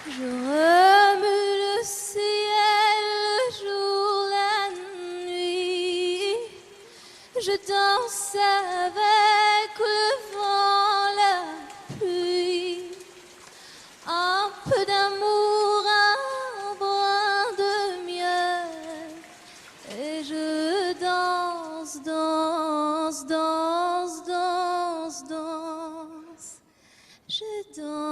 Je remue le ciel, le jour, la nuit. Je danse avec le vent, la pluie. Un peu d'amour, un brin de miel. Et je danse, danse, danse, danse, danse. Je danse.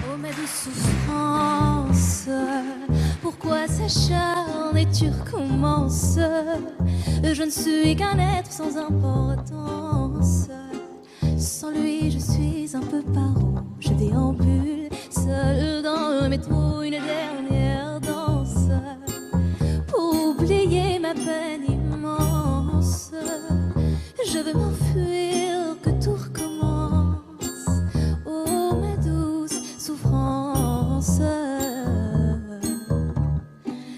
Oh ma douce souffrance, pourquoi s'acharne et tu recommences? Je ne suis qu'un être sans importance. Sans lui je suis un peu paro. Je déambule seul dans le métro, une dernière danse pour oublier ma peine immense. Je veux m'enfuir, que tout recommence. Oh ma douce souffrance.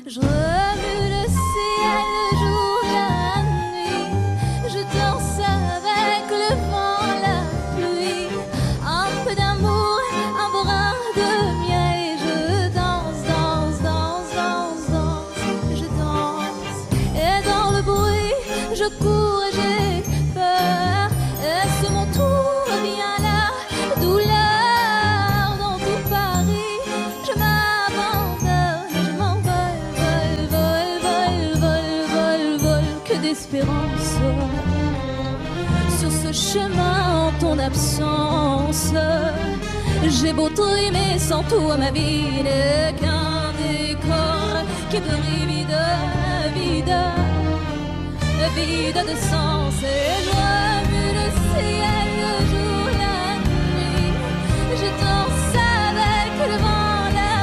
Je remue le ciel, le jour, la nuit. Je danse avec le vent, la pluie. Un peu d'amour, un brin de miel. Et je danse, danse, danse, danse, danse. Je danse. Et dans le bruit, je cours et j'ai peur. Est-ce mon tour? Viens là, douleur dans tout Paris. Je m'abandonne, je m'envole, vol, vol, vol, vol, vol, vol. Que d'espérance sur ce chemin en ton absence. J'ai beau trimer sans toi, ma vie n'est qu'un décor qui brille vide, vide, vide de sens. Et je remue le ciel, le jour, la nuit. Je danse avec le vent, la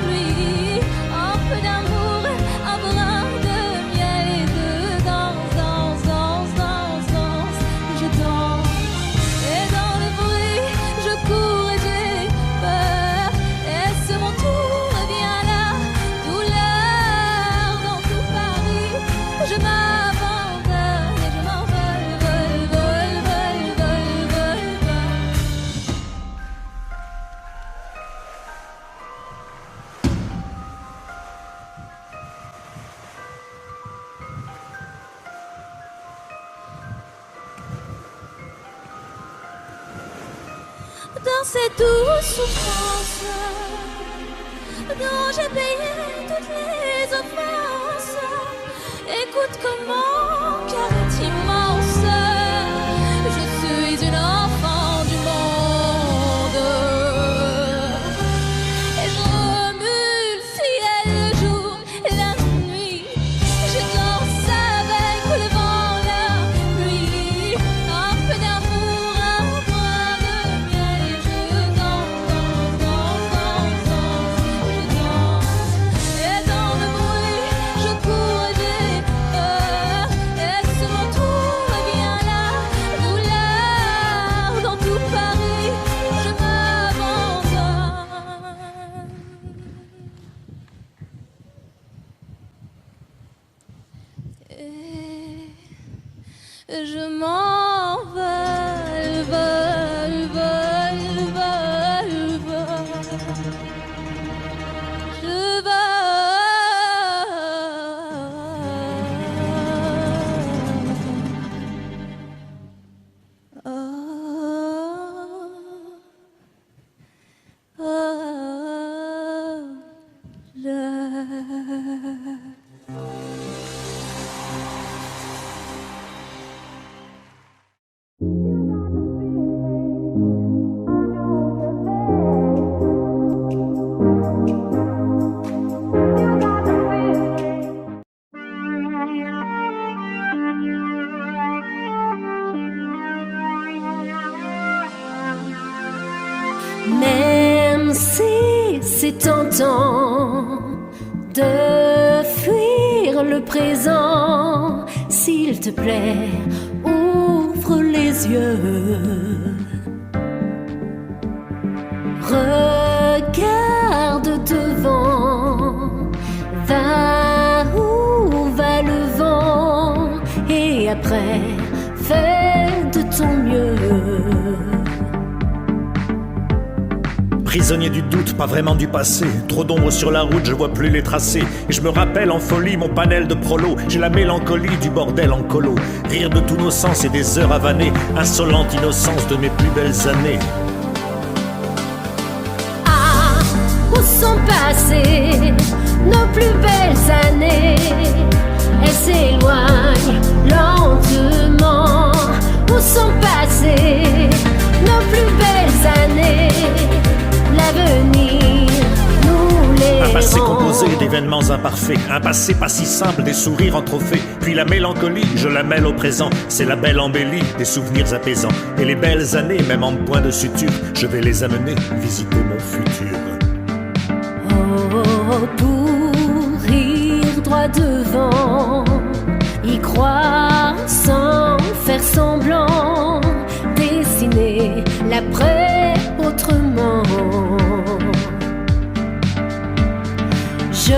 pluie. Un peu d'amour, un brin de miel. Et je danse, danse, danse, danse, danse. Je danse. Et dans le bruit, je cours et j'ai peur. Est-ce mon tour? Viens là, douleur dans tout Paris. Je m'abandonne et je m'envole, vol, vol, vol, vol, vol, vol. Dans ces douces souffrances dont j'ai payé toutes les offenses, écoute comment mon cœur est immense. Je suis une enfant du monde. Et je remue le ciel, le jour, la nuit. Je danse avec le vent, la pluie. Un peu d'amour, un brin de miel. Et je danse, danse, danse, danse, danse. Je danse. Et dans le bruit, je cours et j'ai peur. Est-ce mon tour? Viens là, douleur dans tout Paris. Je m'abandonne. Et je m'envole, vol, vol, vol, vol. Je Même si c'est tentant de fuir, présent. S'il te plaît, ouvre les yeux. Regarde devant, va où va le vent, et après, fais de ton mieux. Prisonnier du doute, pas vraiment du passé. Trop d'ombre sur la route, je vois plus les tracés. Et je me rappelle en folie mon panel de prolo. J'ai la mélancolie du bordel en colo. Rire de tous nos sens et des heures avanées. Insolente innocence de mes plus belles années. Ah, où sont passées nos plus belles années? Elles s'éloignent lentement. Où sont passées nos plus belles années? L'avenir, nous les un passé rend. composé d'événements imparfaits. Un passé pas si simple, des sourires en trophée. Puis la mélancolie, je la mêle au présent. C'est la belle embellie des souvenirs apaisants. Et les belles années, même en point de suture, je vais les amener visiter mon futur. Oh, pour rire droit devant, y croire sans faire semblant, dessiner l'après autrement. Je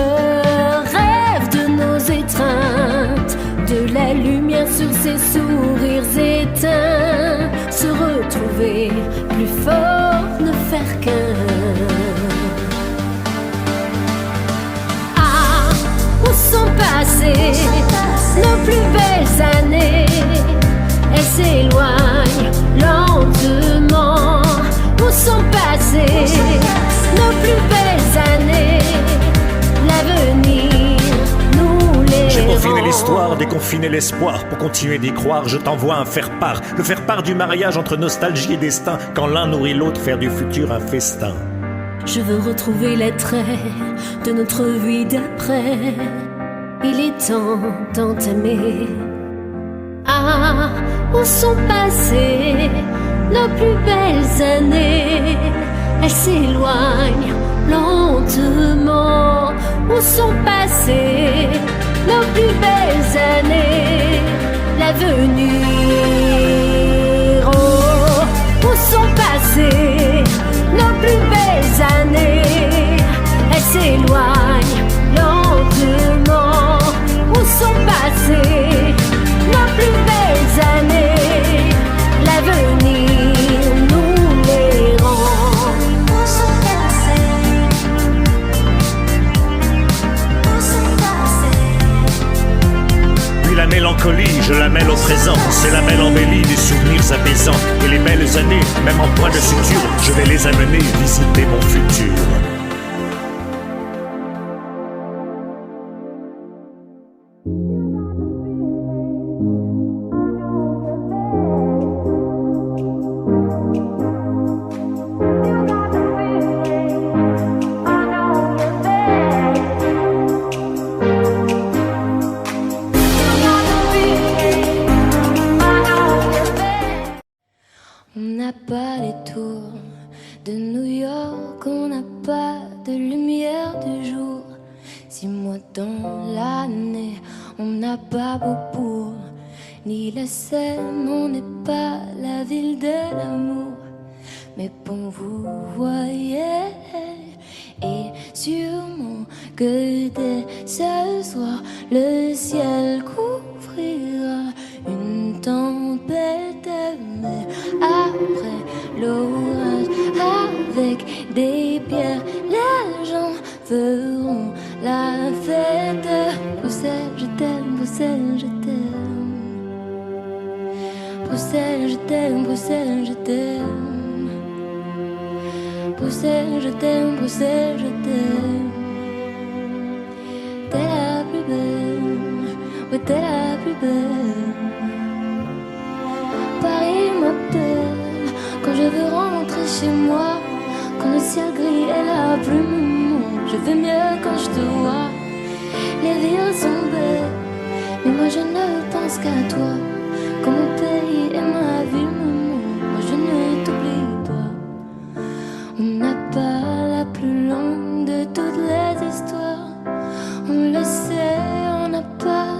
rêve de nos étreintes, de la lumière sur ces sourires éteints, se retrouver plus fort, ne faire qu'un. Ah, où sont passées nos plus belles années? Elles s'éloignent lentement. Où sont passées nos plus belles années? L'avenir, nous les J'ai peaufiné rend. l'histoire, déconfiné l'espoir. Pour continuer d'y croire, je t'envoie un faire-part. Le faire-part du mariage entre nostalgie et destin. Quand l'un nourrit l'autre, faire du futur un festin. Je veux retrouver l'attrait de notre vie d'après. Il est temps d'entamer. Ah, où sont passées nos plus belles années? Elles s'éloignent lentement. Où sont passées nos plus belles années? L'avenir, oh, où sont passées nos plus belles années? Elles s'éloignent lentement. Où sont passées nos plus belles années? L'avenir, nous les rend. Où sont passées? Où sont passées? Puis la mélancolie, je la mêle au présent. C'est la belle embellie des souvenirs apaisants. Et les belles années, même en point de suture, je vais les amener visiter mon futur. On n'a pas les tours de New York, on n'a pas de lumière du jour. 6 mois dans l'année, on n'a pas Beaubourg, ni la Seine, on n'est pas la ville de l'amour. Mais bon, vous voyez, et sûrement que dès ce soir, le ciel couvrira une tempête, mais après l'orage, avec des pierres, les gens feront la fête. Bruxelles, je t'aime, Bruxelles, je t'aime. Bruxelles, je t'aime, Bruxelles, je t'aime. Bruxelles, je t'aime, Bruxelles, je t'aime. T'es la plus belle, ouais, t'es la plus belle. Paris m'appelle quand je veux rentrer chez moi. Quand le ciel gris est la plume, je vais mieux quand je te vois. Les villes sont belles, mais moi je ne pense qu'à toi. Quand mon pays et ma ville me manquent, moi je ne t'oublie pas. On n'a pas la plus longue de toutes les histoires. On le sait, on n'a pas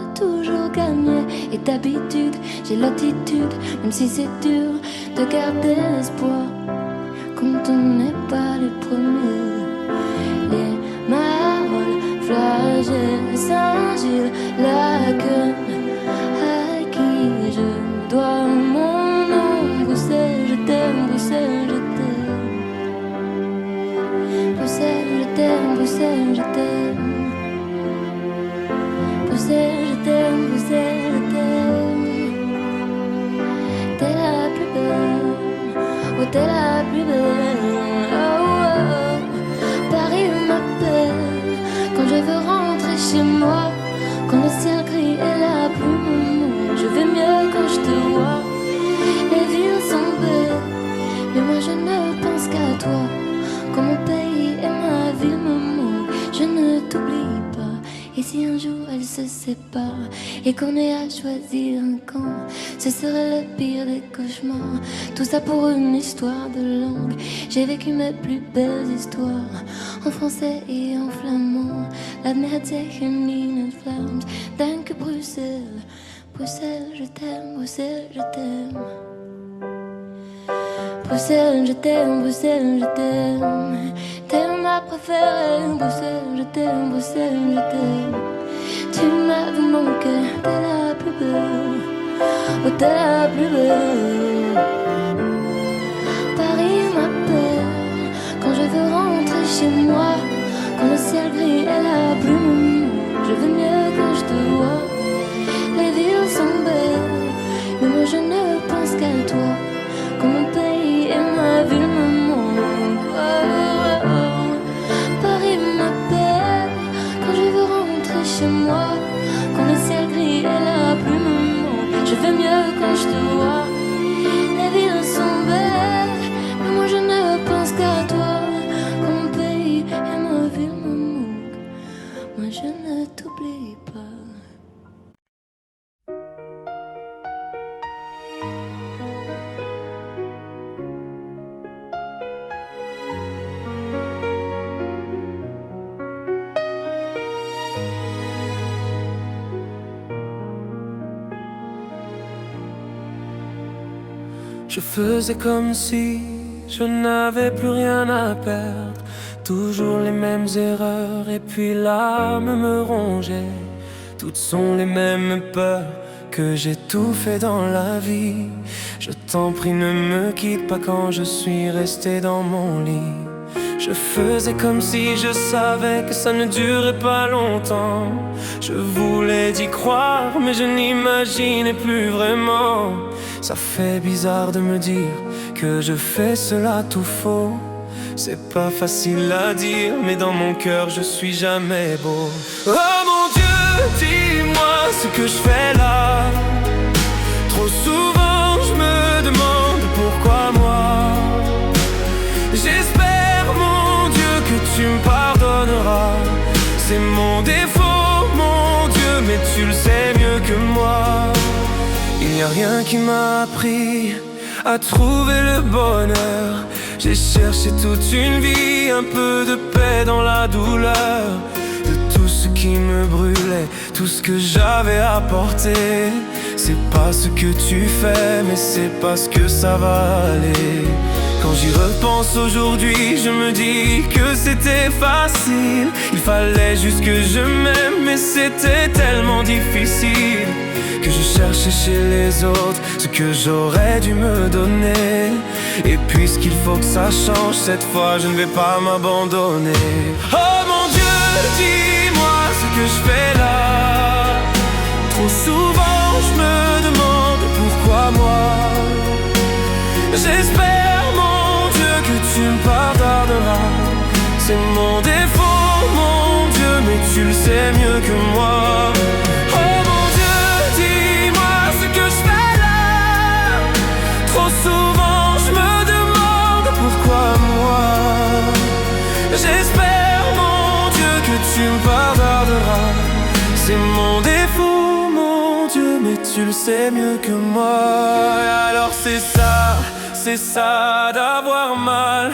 et d'habitude, j'ai l'attitude, même si c'est dur, de garder l'espoir. Quand on n'est pas les premiers, les marolles, flagelles, Saint-Gilles, la queue, à qui je dois mon nom. Bruxelles, je t'aime, Bruxelles, je t'aime. Bruxelles, je t'aime, Bruxelles, je t'aime. Bruxelles, je t'aime, Bruxelles, je t'aime. T'es la plus belle, oh t'es la plus belle, oh, oh. Paris m'appelle quand je veux rentrer chez moi, quand le ciel gris est la plume. Je vais mieux quand je te vois. Les villes sont belles, mais moi je ne pense qu'à toi. Quand mon pays et ma ville me manquent, je ne t'oublie pas. Et si un jour elles se séparent et qu'on ait à choisir un camp, ce serait le pire des cauchemars. Tout ça pour une histoire de langue. J'ai vécu mes plus belles histoires en français et en flamand. Laat me het zeggen in het Vlaams. Dank Bruxelles, Bruxelles, je t'aime, Bruxelles, je t'aime. Bruxelles, je t'aime, Bruxelles, je t'aime. T'es ma préférée, Bruxelles, je t'aime, Bruxelles, je t'aime. Tu m'as vu mon cœur, t'es la plus belle, oh t'es la plus belle. Paris m'appelle quand je veux rentrer chez moi, quand le ciel gris est la plume. Je veux mieux quand je te vois. Les villes sont belles, mais moi je ne pense qu'à toi. Quand mon pays et ma ville me manquent, oh, oh, oh. Paris m'appelle quand je veux rentrer chez moi, quand le ciel gris et la plume. Je vais mieux quand je te vois. Les villes sont belles, mais moi je ne pense qu'à toi. Quand mon pays et ma ville me manquent, moi je ne t'oublie pas. Je faisais comme si je n'avais plus rien à perdre. Toujours les mêmes erreurs et puis l'âme me rongeait. Toutes sont les mêmes peurs que j'ai tout fait dans la vie. Je t'en prie ne me quitte pas quand je suis resté dans mon lit. Je faisais comme si je savais que ça ne durait pas longtemps. Je voulais y croire mais je n'imaginais plus vraiment. Ça fait bizarre de me dire que je fais cela tout faux. C'est pas facile à dire mais dans mon cœur je suis jamais beau. Oh mon Dieu, dis-moi ce que je fais là. Trop souvent je me demande pourquoi moi. J'espère mon Dieu que tu me pardonneras. C'est mon défaut mon Dieu, mais tu le sais mieux que moi. Il n'y a rien qui m'a appris à trouver le bonheur. J'ai cherché toute une vie, un peu de paix dans la douleur. De tout ce qui me brûlait, tout ce que j'avais apporté. C'est pas ce que tu fais, mais c'est parce que ça va aller. Quand j'y repense aujourd'hui, je me dis que c'était facile. Il fallait juste que je m'aime, mais c'était tellement difficile. Que je cherchais chez les autres ce que j'aurais dû me donner. Et puisqu'il faut que ça change, cette fois je ne vais pas m'abandonner. Oh mon Dieu, dis-moi ce que je fais là. Trop souvent je me demande pourquoi moi. J'espère mon Dieu que tu me pardonneras. C'est mon défaut mon Dieu, mais tu le sais mieux que moi. Trop souvent je me demande pourquoi moi. J'espère mon Dieu que tu me pardonneras. C'est mon défaut mon Dieu, mais tu le sais mieux que moi. Alors c'est ça d'avoir mal.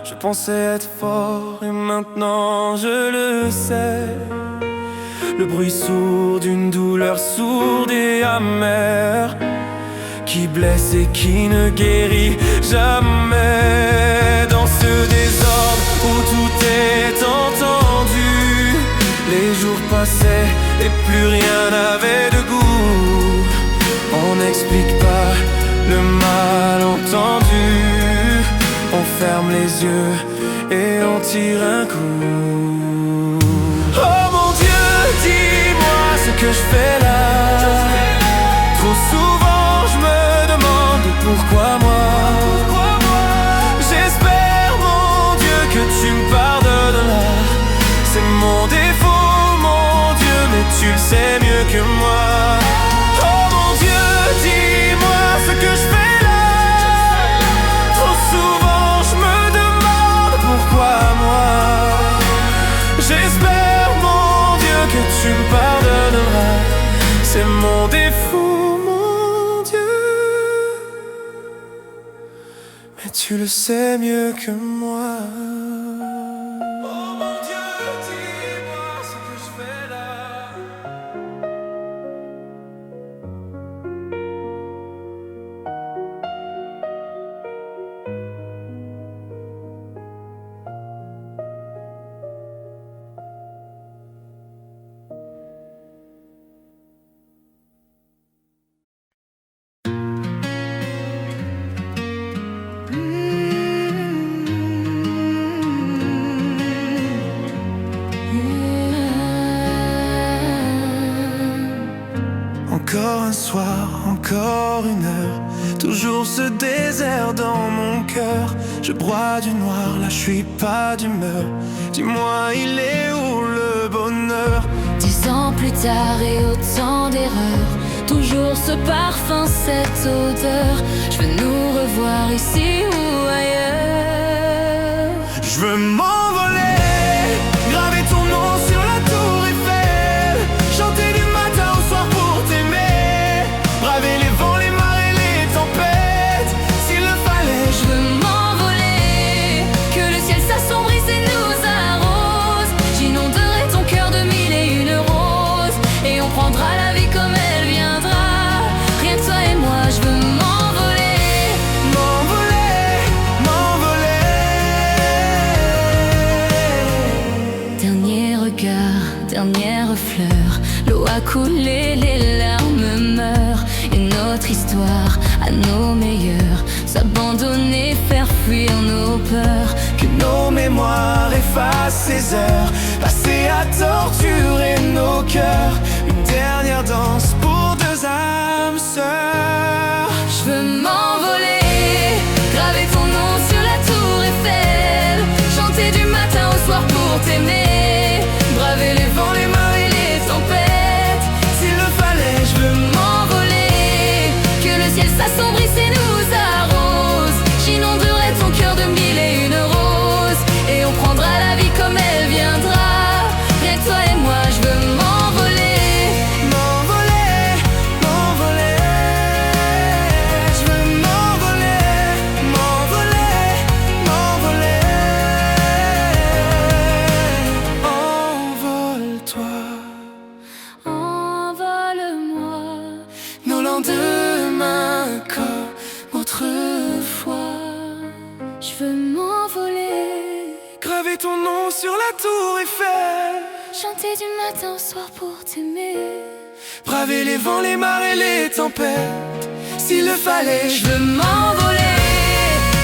Je pensais être fort et maintenant je le sais. le bruit sourd d'une douleur sourde et amère, qui blesse et qui ne guérit jamais. Dans ce désordre où tout est entendu, les jours passaient et plus rien n'avait de goût. On n'explique pas le malentendu, on ferme les yeux et on tire un coup. Oh mon Dieu, dis-moi ce que je fais là. Trop souvent je me demande pourquoi moi. J'espère mon Dieu que tu me pardonneras. C'est mon défaut mon Dieu, mais tu le sais mieux que moi. Oh mon Dieu, dis-moi ce que je fais là. Trop souvent je me demande pourquoi moi. J'espère mon Dieu que tu me pardonneras. C'est mon défaut mon Dieu, mais tu le sais mieux que moi. Oh mon Dieu, dis-moi ce que je fais là. Encore un soir, encore une heure, toujours ce désert dans mon cœur. Je broie du noir, là je suis pas d'humeur. Dis-moi, il est où le bonheur? 10 ans plus tard et autant d'erreurs, toujours ce parfum, cette odeur. Je veux nous revoir ici ou ailleurs. Je veux m'envoler, graver ton nom sur la tour Eiffel, chanter du matin au soir pour t'aimer, braver les vents, les marées, les tempêtes, s'il le fallait. Je veux m'envoler, que le ciel s'assombrisse et nous arrose. J'inonderai ton cœur de mille et une roses, et on prendra la vie comme elle viendra. Rien que toi et moi, je veux m'envoler. M'envoler, m'envoler. Dernier regard, dernière fleur, l'eau a coulé, les larmes meurent. Et notre histoire à nos meilleurs, s'abandonner, faire fuir nos peurs. Que nos mémoires effacent ces heures passées à torturer nos cœurs. Une dernière danse pour deux âmes sœurs. Je veux m'envoler, graver ton nom sur la tour Eiffel, chanter du matin au soir pour t'aimer, braver les vents, les marées, les tempêtes, s'il le fallait. je veux m'envoler, que le ciel s'assombrisse et nous arrose. J'inonderai ton cœur de mille et une roses, et on prendra la vie comme elle viendra. Rien que toi et moi, je veux m'envoler. M'envoler, m'envoler. Je veux m'envoler, m'envoler, m'envoler. Envole-toi, Envole-moi, nos lendemains comme autrefois. je veux m'envoler, Graver ton nom sur la tour Eiffel, chanter du matin au soir pour t'aimer, braver les vents, les marées, les tempêtes, s'il le fallait. je veux m'envoler,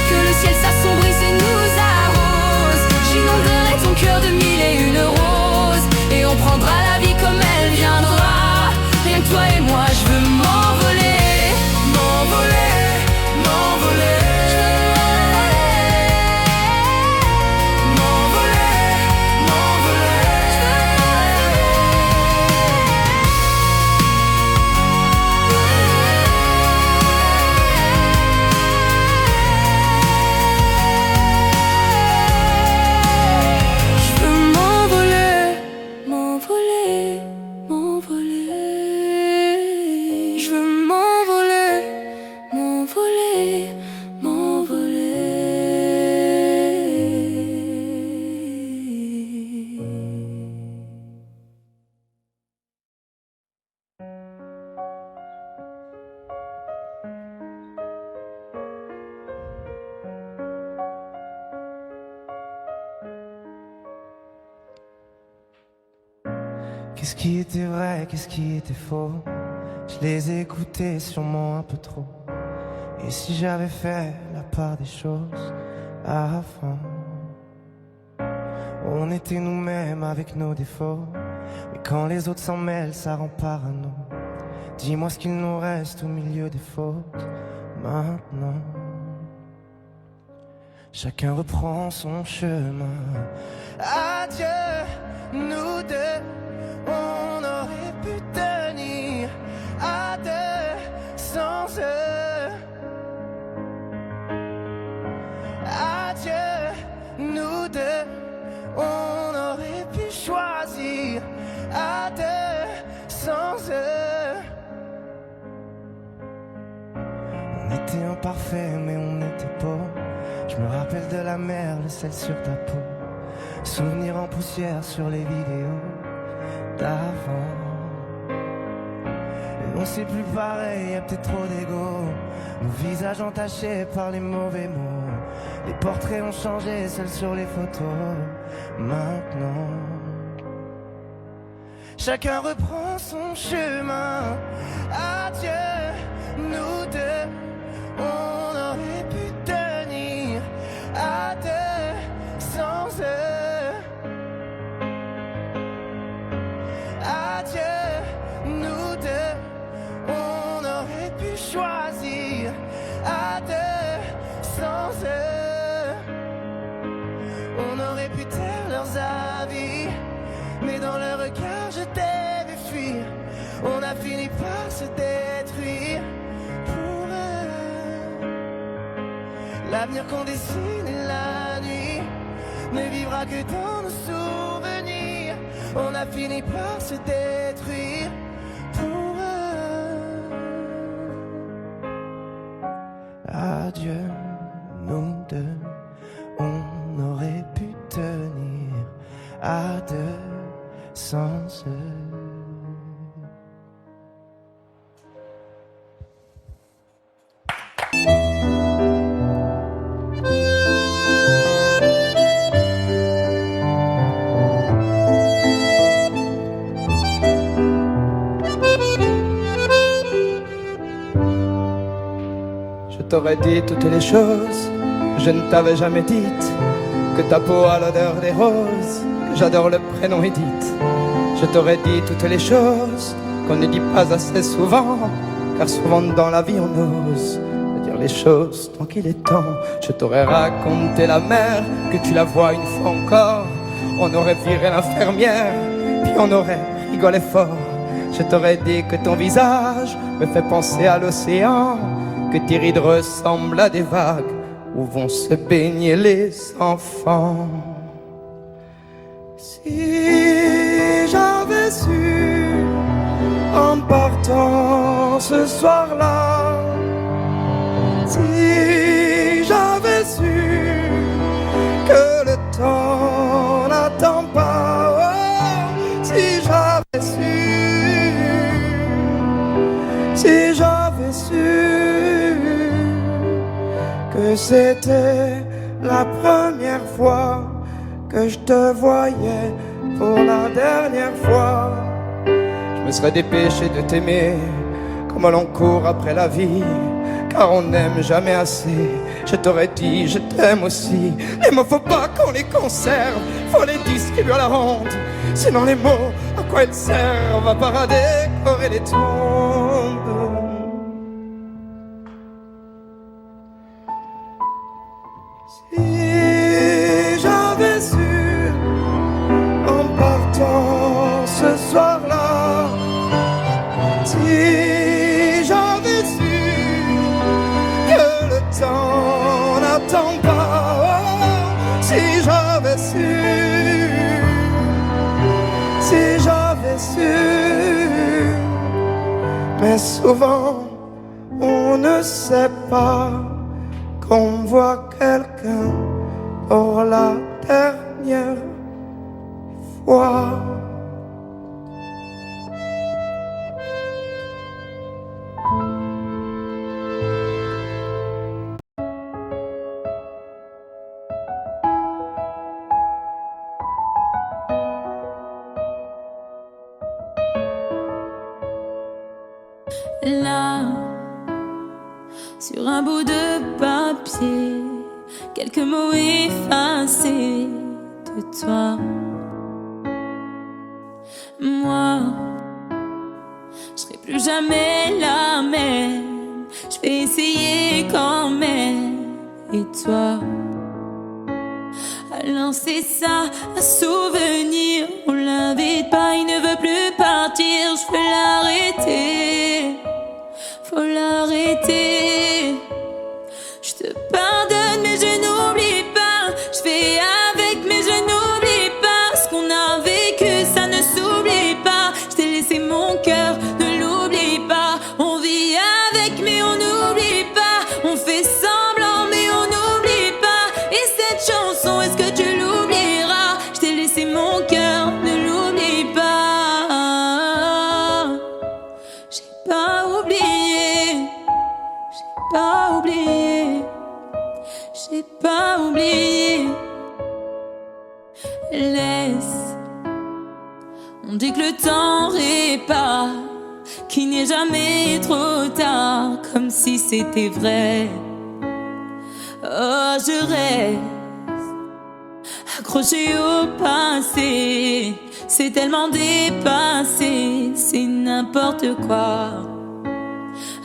que le ciel s'assombrisse et nous arrose. J'inonderai ton cœur de mille et une roses, et on prendra la vie comme elle viendra. Rien que toi et moi, je veux m'envoler. M'envoler, m'envoler. M'envoler, m'envoler. Je veux Qu'est-ce qui était vrai, qu'est-ce qui était faux? Je les ai écoutés sûrement un peu trop. Et si j'avais fait la part des choses avant, on était nous-mêmes avec nos défauts. Mais quand les autres s'en mêlent, ça rend parano. Dis-moi ce qu'il nous reste au milieu des fautes maintenant. Chacun reprend son chemin. Adieu, nous deux, on aurait pu tenir à deux sans eux. Adieu, nous deux, on aurait pu choisir à deux sans eux. On était imparfaits mais on était beaux. Je me rappelle de la mer, le sel sur ta peau. Souvenirs en poussière sur les vidéos d'avant. Et on sait plus pareil, y'a peut-être trop d'ego. Nos visages entachés par les mauvais mots. Les portraits ont changé, seuls sur les photos. Maintenant, chacun reprend son chemin. Adieu, nous deux, on aurait pu tenir à deux sans eux. Adieu, nous deux, on aurait pu choisir à deux sans eux. On aurait pu taire leurs avis, mais dans leur regard je t'ai vu fuir. On a fini par se détruire pour eux. L'avenir qu'on dessine et la nuit ne vivra que dans nos souvenirs. On a fini par se détruire pour eux. Adieu, nous deux, on aurait pu tenir à deux sans eux. Je t'aurais dit toutes les choses que je ne t'avais jamais dites, que ta peau a l'odeur des roses, que j'adore le prénom Edith. Je t'aurais dit toutes les choses qu'on ne dit pas assez souvent, car souvent dans la vie on ose dire les choses tant qu'il est temps. Je t'aurais raconté la mer, que tu la vois une fois encore. On aurait viré l'infirmière, puis on aurait rigolé fort. Je t'aurais dit que ton visage me fait penser à l'océan, que tes rides ressemblent à des vagues où vont se baigner les enfants. Si j'avais su en partant ce soir-là, si j'avais su que le temps n'attend pas, oh, si j'avais su, si j'avais su que c'était la première fois que je te voyais pour la dernière fois, je me serais dépêché de t'aimer comme l'on court après la vie, car on n'aime jamais assez. Je t'aurais dit je t'aime aussi. Les mots faut pas qu'on les conserve, faut les distribuer à la ronde. Sinon les mots, à quoi ils servent à part à décorer les tombes. Si j'avais su en partant ce soir-là, si j'avais su que le temps n'attend pas, oh, si j'avais su, si j'avais su. Mais souvent on ne sait pas qu'on voit quelqu'un pour la dernière fois. Là, sur un bout de papier, quelques mots effacés de toi. Moi, je serai plus jamais la même. Je vais essayer quand même. Et toi? Alors c'est ça, un souvenir. On l'invite pas, il ne veut plus partir. Je peux l'arrêter, faut l'arrêter. Je te pardonne mais je n'oublie pas. Je fais avec mais je n'oublie pas. Ce qu'on a vécu ça ne s'oublie pas. Je t'ai laissé mon cœur, ne l'oublie pas. On vit avec mais on n'oublie pas. On fait semblant mais on n'oublie pas. Et cette chanson, est-ce que tu l'oublieras? Je t'ai laissé mon cœur, ne l'oublie pas. J'ai pas oublié, j'ai pas oublié, j'ai pas oublié. Laisse, on dit que le temps répare, qu'il n'est jamais trop tard, comme si c'était vrai. Oh, je reste accroché au passé, c'est tellement dépassé, c'est n'importe quoi.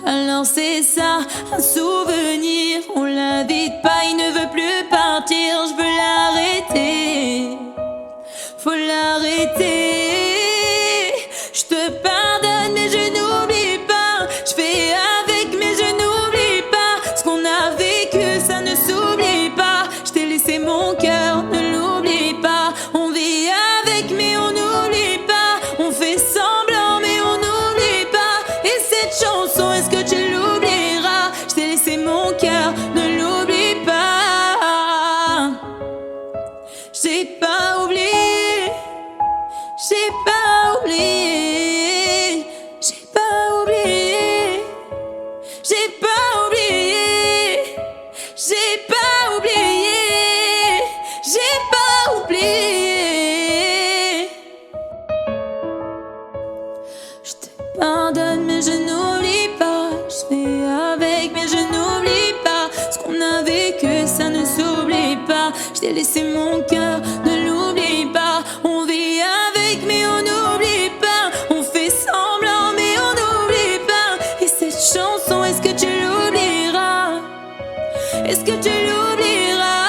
Alors c'est ça, un souvenir, on l'invite pas, il ne veut plus partir, je veux l'arrêter, faut l'arrêter. Je te pardonne mais je n'oublie pas. Je fais avec mais je n'oublie pas. Ce qu'on a vécu ça ne s'oublie pas. Je t'ai laissé mon cœur, ne l'oublie pas. On vit avec mais on n'oublie pas. On fait semblant mais on n'oublie pas. Et cette chanson, est-ce que tu l'oublieras? Je t'ai laissé mon cœur, ne l'oublie pas. J'ai pas oublié, j'ai pas oublié, j'ai pas oublié, j'ai pas oublié, j'ai pas oublié, j'ai pas oublié. Je te pardonne mais je n'oublie pas. Je fais avec mais je n'oublie pas. Ce qu'on a vécu ça ne s'oublie pas. Je t'ai laissé mon cœur, ne l'oublie pas. On vit avec mais on n'oublie pas. On fait semblant mais on n'oublie pas. Et cette chanson, est-ce que tu l'oublieras? Est-ce que tu l'oublieras?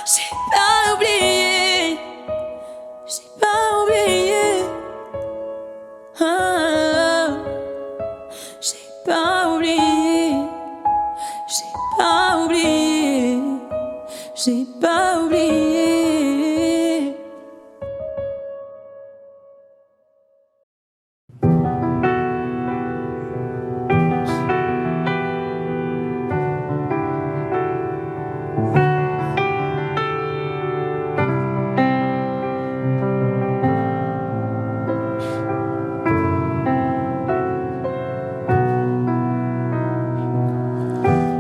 J'ai pas oublié, j'ai pas oublié. Ah, j'ai pas oublié, j'ai pas oublié, j'ai pas oublié.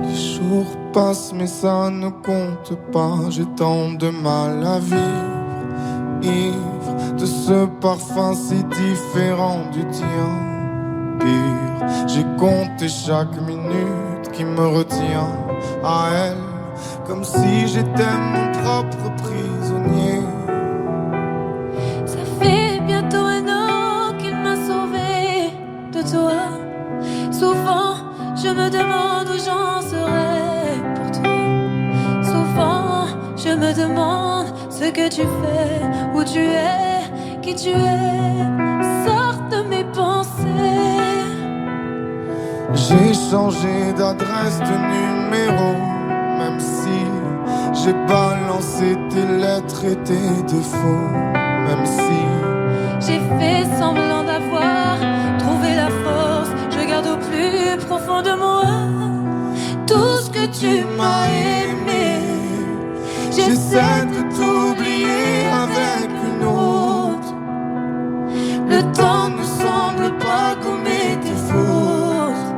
Les jours passent mais ça ne compte pas. J'ai tant de mal à vivre, ivre de ce parfum si différent du tien. Pire, j'ai compté chaque minute qui me retient à elle, comme si j'étais mon propre prisonnier. Ça fait bientôt 1 an qu'il m'a sauvé de toi. Souvent, je me demande où j'en serai pour toi. Souvent, je me demande ce que tu fais, où tu es, qui tu es. Sors de mes pensées. J'ai changé d'adresse, de numéro, même si j'ai balancé tes lettres et tes défauts. Même si j'ai fait semblant d'avoir trouvé la force, je garde au plus profond de moi tout ce que tu m'as aimé. j'essaie de t'oublier avec une autre, le temps ne semble pas gommer tes fautes.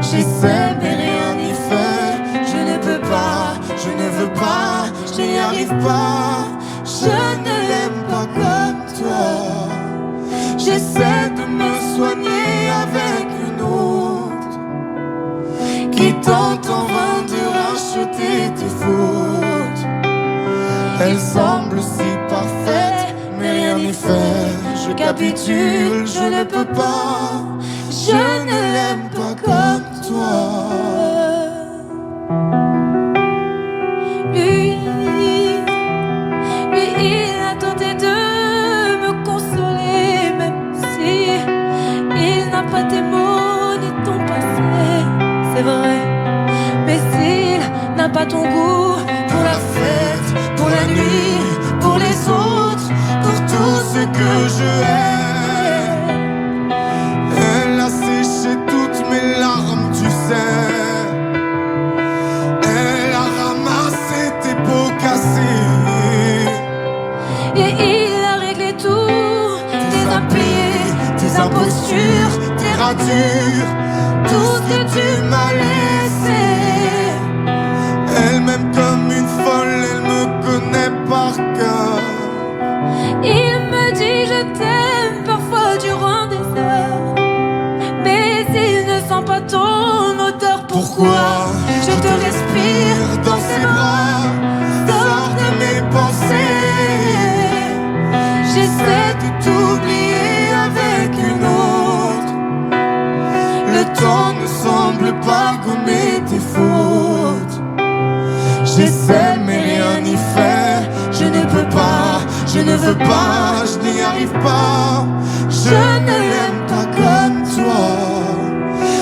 J'essaie mais rien n'y fait, je ne peux pas, je ne veux pas, je n'y arrive pas, je ne l'aime l'aime pas comme toi. J'essaie de me soigner avec une autre qui tente en vain de racheter tes fautes. Elle semble si parfaite, mais rien n'y fait. Je capitule, je ne peux pas. Je ne l'aime pas comme toi. Lui, il a tenté de me consoler, même si il n'a pas tes mots ni ton passé, c'est vrai. Mais s'il n'a pas ton goût pour la fête, pour la nuit, pour les autres, Pour tout ce que je hais, elle a séché toutes mes larmes, tu sais. Elle a ramassé tes pots cassés, et il a réglé tout, tes impayés, tes impostures, tes ratures, tout ce que tu m'as laissé. elle m'aime comme une folle, elle me connaît par cœur. Il me dit je t'aime parfois durant des heures, mais il ne sent pas ton odeur. Pourquoi je te respire dans ses bras, sors de mes pensées. J'essaie de t'oublier avec une autre. Le temps ne semble pas gommer tes fautes. J'essaie mais rien n'y fait. Je ne peux pas, je ne veux pas, je n'y arrive pas. Je ne l'aime pas comme toi.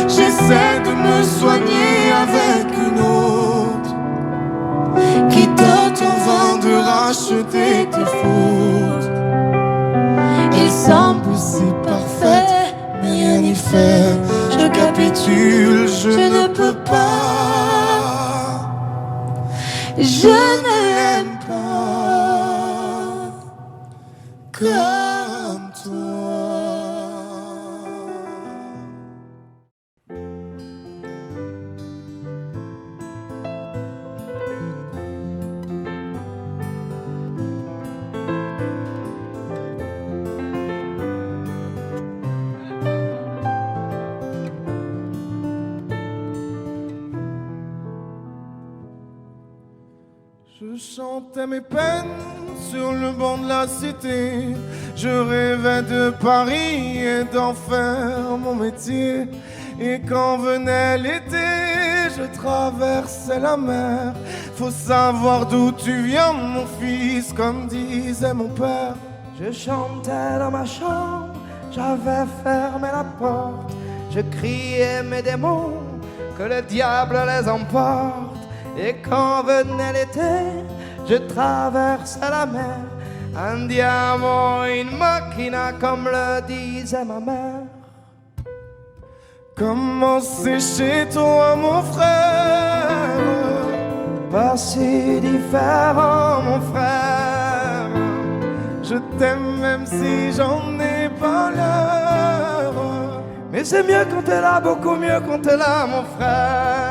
J'essaie de me soigner avec une autre qui tente en vain de racheter tes fautes. Il semble si parfait, mais rien n'y fait. Je capitule, je ne peux pas. Je ne l'aime pas comme toi. Je chantais mes peines sur le banc de la cité. Je rêvais de Paris et d'en faire mon métier. Et quand venait l'été, je traversais la mer. Faut savoir d'où tu viens, mon fils, comme disait mon père. Je chantais dans ma chambre, j'avais fermé la porte. Je criais mes démons, que le diable les emporte. Et quand venait l'été, je traversais la mer. Andiamo in macchina, comme le disait ma mère. Comment c'est chez toi, mon frère? Pas si différent, mon frère. Je t'aime même si j'en ai pas l'heure. Mais c'est mieux quand t'es là, beaucoup mieux quand t'es là, mon frère.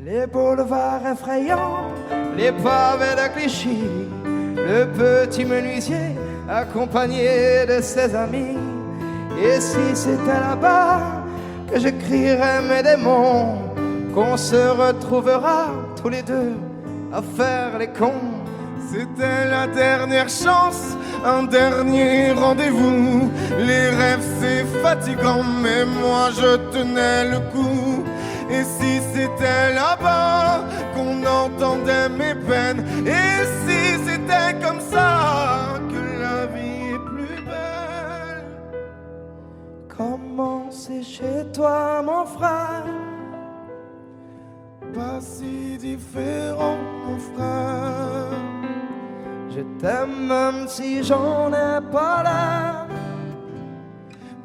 Les boulevards effrayants, les pavés de Clichy, le petit menuisier accompagné de ses amis. Et si c'était là-bas que j'écrirais mes démons, qu'on se retrouvera tous les deux à faire les cons. C'était la dernière chance, un dernier rendez-vous. Les rêves c'est fatigant, mais moi je tenais le coup. Et si c'était là-bas qu'on entendait mes peines, et si c'était comme ça que la vie est plus belle. Comment c'est chez toi, mon frère? Pas si différent, mon frère. Je t'aime même si j'en ai pas l'air.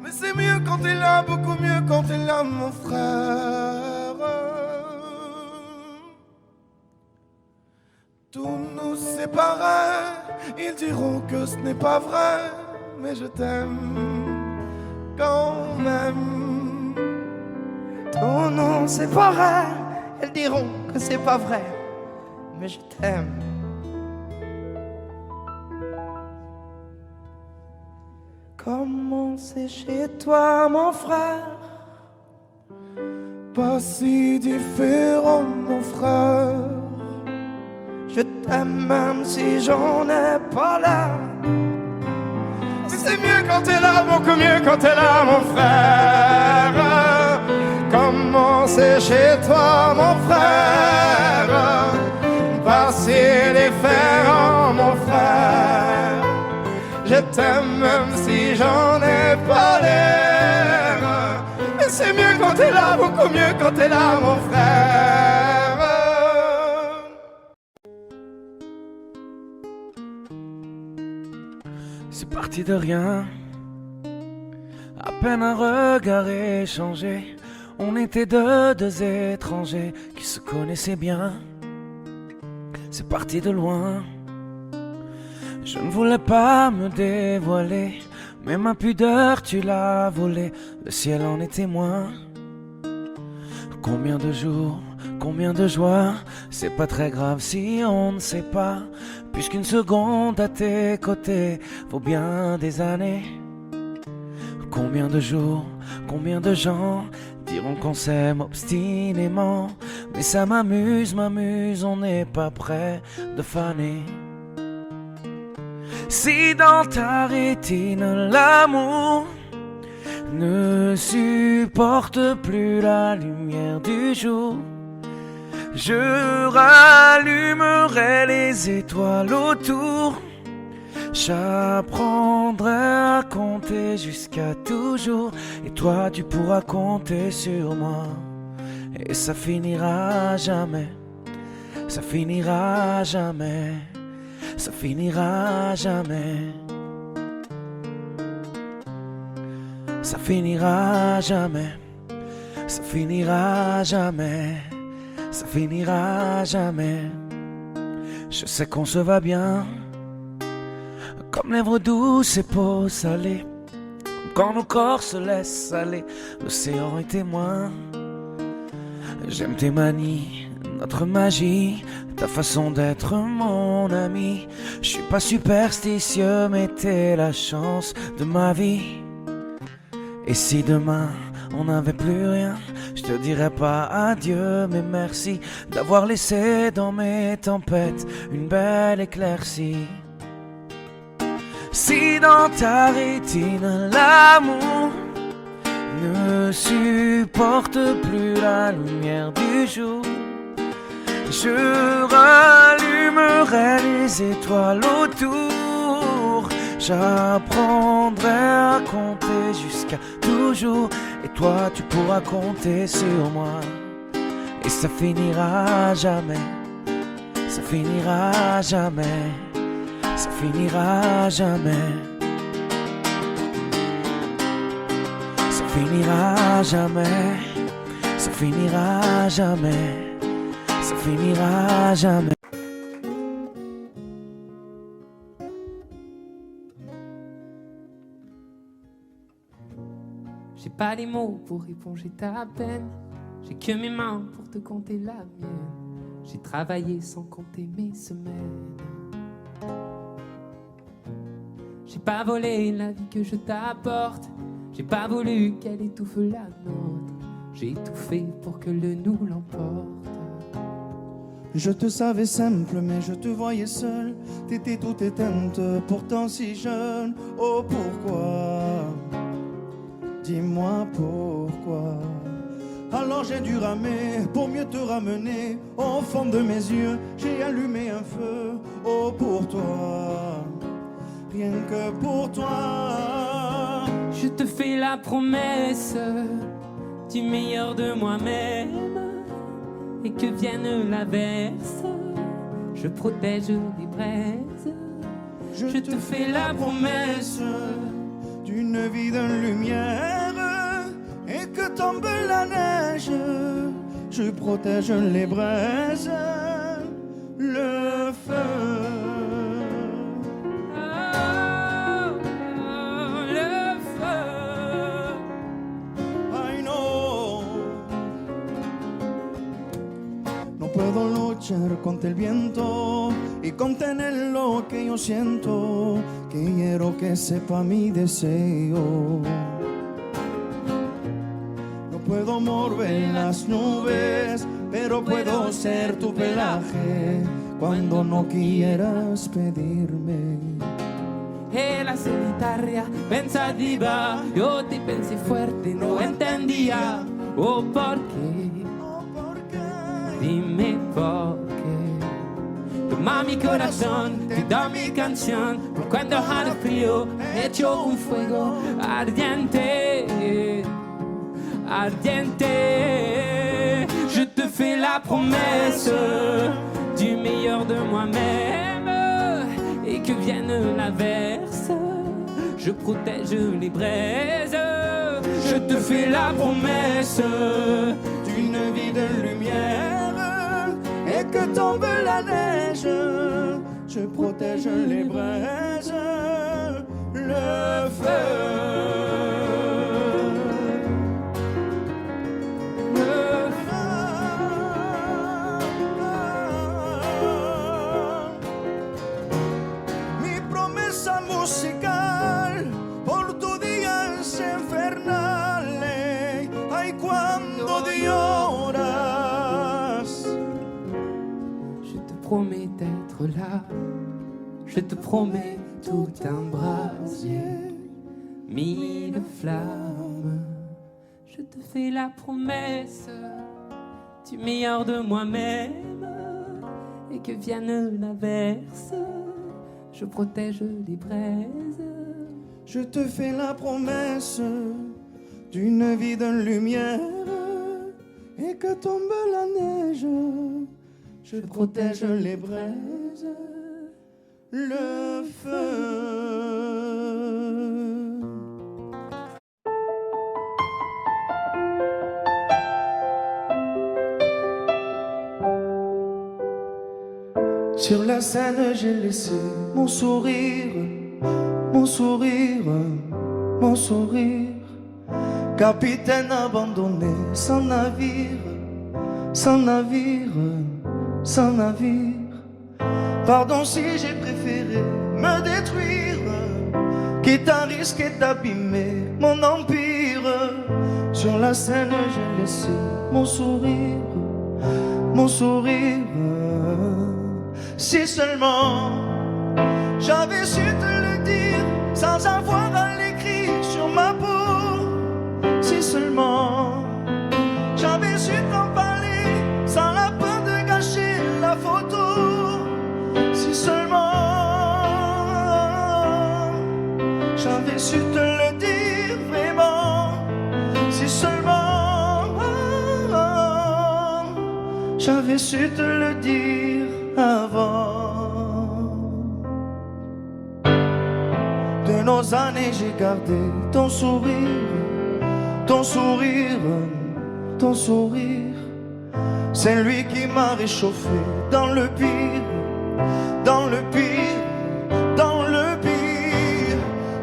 Mais c'est mieux quand t'es là, beaucoup mieux quand t'es là, mon frère. Tout nous séparait, ils diront que ce n'est pas vrai, mais je t'aime quand même. Tout nous séparait, elles diront que c'est pas vrai, mais je t'aime Comment c'est chez toi, mon frère? Pas si différent, mon frère. Je t'aime même si j'en ai pas là. Mais c'est mieux quand t'es là, beaucoup mieux quand t'es là, mon frère. Comment c'est chez toi, mon frère? Pas si différent, mon frère. Je t'aime même si j'en ai pas l'air. Mais c'est mieux quand t'es là, beaucoup mieux quand t'es là, mon frère. C'est parti de rien, à peine un regard échangé. On était deux étrangers qui se connaissaient bien. C'est parti de loin. Je ne voulais pas me dévoiler, mais ma pudeur tu l'as volée. Le ciel en est témoin. Combien de jours, combien de joies. C'est pas très grave si on ne sait pas, puisqu'une seconde à tes côtés vaut bien des années. Combien de jours, combien de gens diront qu'on s'aime obstinément. Mais ça m'amuse, on n'est pas prêt de faner. Si dans ta rétine l'amour ne supporte plus la lumière du jour, je rallumerai les étoiles autour. J'apprendrai à compter jusqu'à toujours, et toi tu pourras compter sur moi. Et ça finira jamais, ça finira jamais, ça finira jamais. Ça finira jamais, ça finira jamais, ça finira jamais. Je sais qu'on se va bien, comme lèvres douces et peau salée, comme quand nos corps se laissent aller, l'océan est témoin. J'aime tes manies, notre magie, ta façon d'être mon ami. Je suis pas superstitieux, mais t'es la chance de ma vie. Et si demain on n'avait plus rien, je te dirais pas adieu, mais merci d'avoir laissé dans mes tempêtes une belle éclaircie. Si dans ta rétine l'amour ne supporte plus la lumière du jour, je rallumerai les étoiles autour. J'apprendrai à compter jusqu'à toujours, et toi tu pourras compter sur moi. Et ça finira jamais, ça finira jamais, ça finira jamais. Ça finira jamais, ça finira jamais, ça finira jamais. J'ai pas les mots pour éponger ta peine, j'ai que mes mains pour te compter la mienne. J'ai travaillé sans compter mes semaines. J'ai pas volé la vie que je t'apporte, j'ai pas voulu qu'elle étouffe la nôtre. J'ai tout fait pour que le nous l'emporte. Je te savais simple, mais je te voyais seul. T'étais toute éteinte, pourtant si jeune. Oh pourquoi? Dis-moi pourquoi. Alors j'ai dû ramer pour mieux te ramener. Au fond de mes yeux, j'ai allumé un feu. Oh pour toi, rien que pour toi. Je te fais la promesse du meilleur de moi-même, et que vienne l'averse, je protège les braises. Je te fais la promesse d'une vie de lumière, et que tombe la neige, je protège les braises, le feu. Le feu. I know. No puedo luchar contra el viento, y contener lo que yo siento, quiero que sepa mi deseo. No puedo mover las nubes, pero puedo ser tu pelaje cuando no quieras pedirme. E la solitaria pensativa, yo te pensé fuerte, no entendía. Oh, ¿por qué? Dime por qué. Toma mi corazón, te da mi canción, por cuando haga frío, hecho un fuego ardiente, ardiente. Je te fais la promesse du meilleur de moi-même, et que vienne l'averse, je protège les braises. Je te fais la promesse d'une vie de lumière, Et que tombe la neige, je protège les braises, le feu. Mi promesa musical por tu días infernales, ay cuando lloras. je te promets d'être là, je te promets tout un brasier, mille flammes. Je te fais la promesse du meilleur de moi-même, et que vienne l'averse, je protège les braises. Je te fais la promesse d'une vie de lumière, et que tombe la neige, je protège les braises, le feu. Sur la scène, j'ai laissé mon sourire, mon sourire, mon sourire. Capitaine abandonné, sans navire, sans navire, sans navire. Pardon si j'ai préféré me détruire, quitte à risquer d'abîmer mon empire. Sur la scène, j'ai laissé mon sourire, mon sourire. Si seulement j'avais su te le dire sans avoir à l'écrire sur ma peau. Si seulement j'avais su t'en parler sans la peur de gâcher la photo. Si seulement j'avais su te le dire vraiment. Si seulement j'avais su te le dire avant. De nos années, j'ai gardé ton sourire, ton sourire, ton sourire. C'est lui qui m'a réchauffé dans le pire, dans le pire, dans le pire.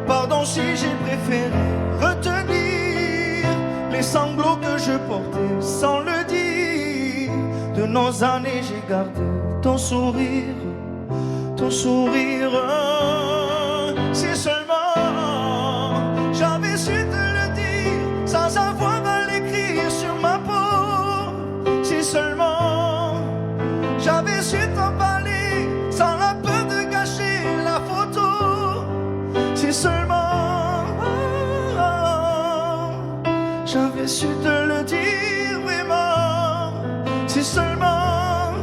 Pardon si j'ai préféré retenir les sanglots que je portais sans le dire. De nos années, j'ai gardé ton sourire, ton sourire. Si seulement j'avais su te le dire sans avoir à l'écrire sur ma peau. Si seulement j'avais su t'en parler sans la peur de gâcher la photo. Si seulement j'avais su te le dire vraiment. Si seulement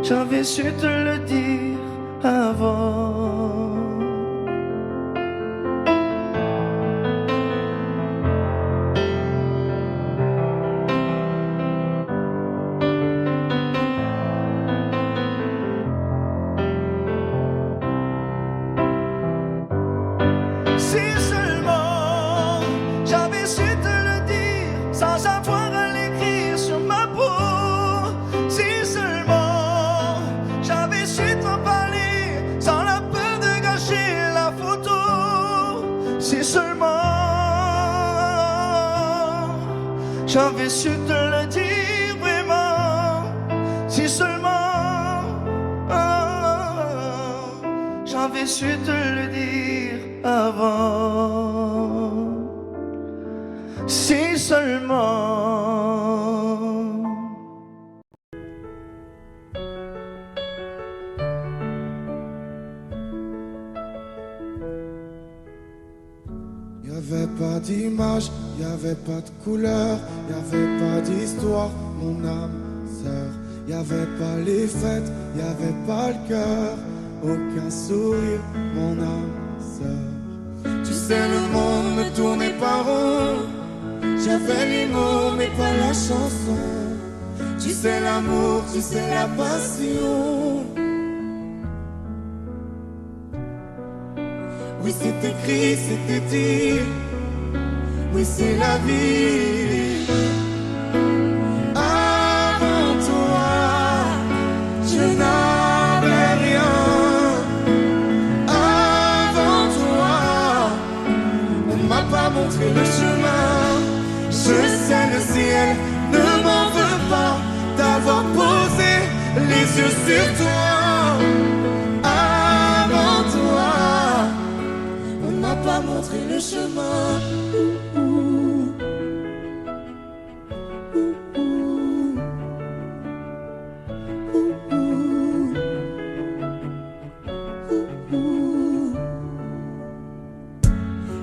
j'avais su te le dire avant. Si seulement j'avais su te le dire sans avoir à l'écrire sur ma peau. Si seulement j'avais su t'en parler sans la peur de gâcher la photo. Si seulement j'avais su te le dire vraiment. Si seulement j'aurais su te le dire avant. Si seulement. Y'avait pas d'image, y'avait pas de couleur, y'avait pas d'histoire, mon âme sœur. Y'avait pas les fêtes, y'avait pas le cœur, aucun sourire, mon âme sœur. Tu sais, le monde ne tournait pas rond, j'avais les mots mais pas la chanson. Tu sais l'amour, tu sais la passion. Oui, c'est écrit, c'était dit. Oui, c'est la vie. Avant toi, je n'avais rien. Avant toi, on m'a pas montré le chemin. Je sais, le ciel ne m'en veut pas d'avoir posé les yeux sur toi. Avant toi, on m'a pas montré le chemin.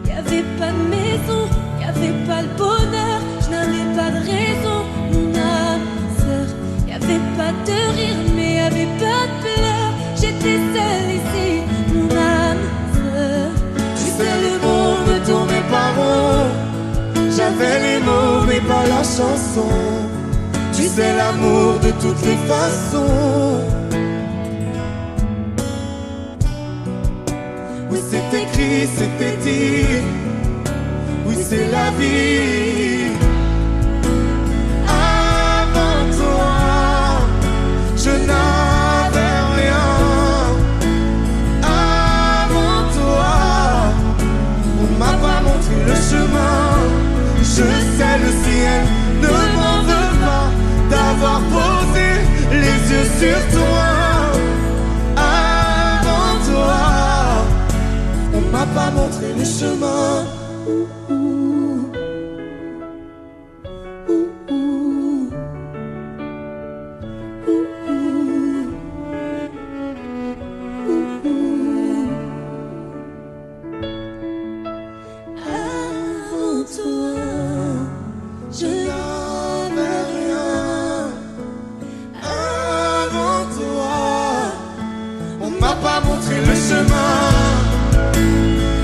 Y'avait pas de maison, y'avait pas le bonheur, je n'avais pas de raison, mon âme sœur. Y'avait pas de rire, mais y'avait pas de pleurs. J'étais seule ici, mon âme sœur. Tu sais, le monde ne tournait pas rond. J'avais les mots, mais pas la chanson. Tu sais, l'amour de toutes les façons. Oui, c'est écrit, c'était dit. Oui, c'est la vie. Avant toi, je n'avais rien. Avant toi, on m'a pas montré le chemin. Je sais, le ciel ne m'en veut pas d'avoir posé les yeux sur toi. Avant toi, on m'a pas montré le chemin. Avant toi, je n'avais rien. Avant toi, on m'a pas montré le chemin.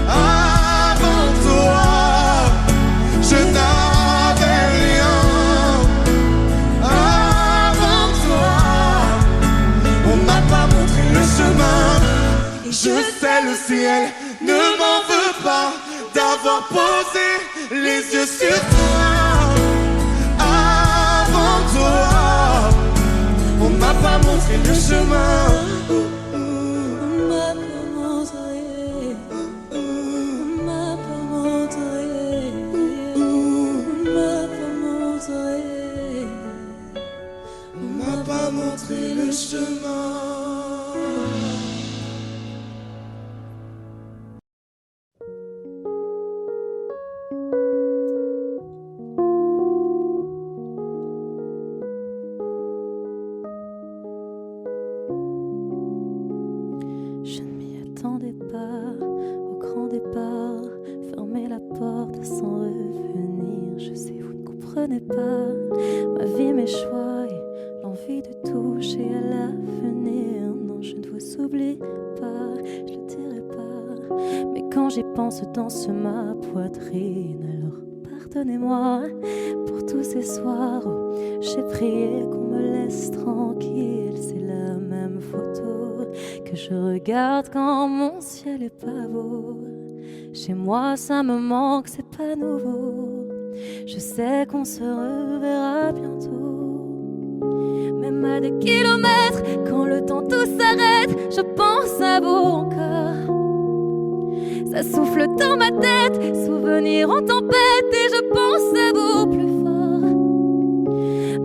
Avant toi, je n'avais rien. Avant toi, on m'a pas montré le chemin. Je sais, le ciel ne m'en veut pas d'avoir posé les yeux sur toi. Avant toi, on m'a pas montré le chemin. on m'a pas montré, on m'a pas montré, on m'a pas montré, On m'a pas montré le chemin. Je ne m'y attendais pas au grand départ, fermer la porte sans revenir. Je sais, vous ne comprenez pas ma vie, mes choix et l'envie de toucher à l'avenir. Non, je ne vous oublie pas, je le dirai pas. Mais quand j'y pense, danse ma poitrine. Alors pardonnez-moi pour tous ces soirs où j'ai prié qu'on me laisse tranquille. C'est la même photo que je regarde quand mon ciel est pas beau. Chez moi ça me manque, c'est pas nouveau. Je sais qu'on se reverra bientôt. Même à des kilomètres, quand le temps tout s'arrête, je pense à vous encore. Ça souffle dans ma tête, souvenirs en tempête, et je pense à vous plus fort.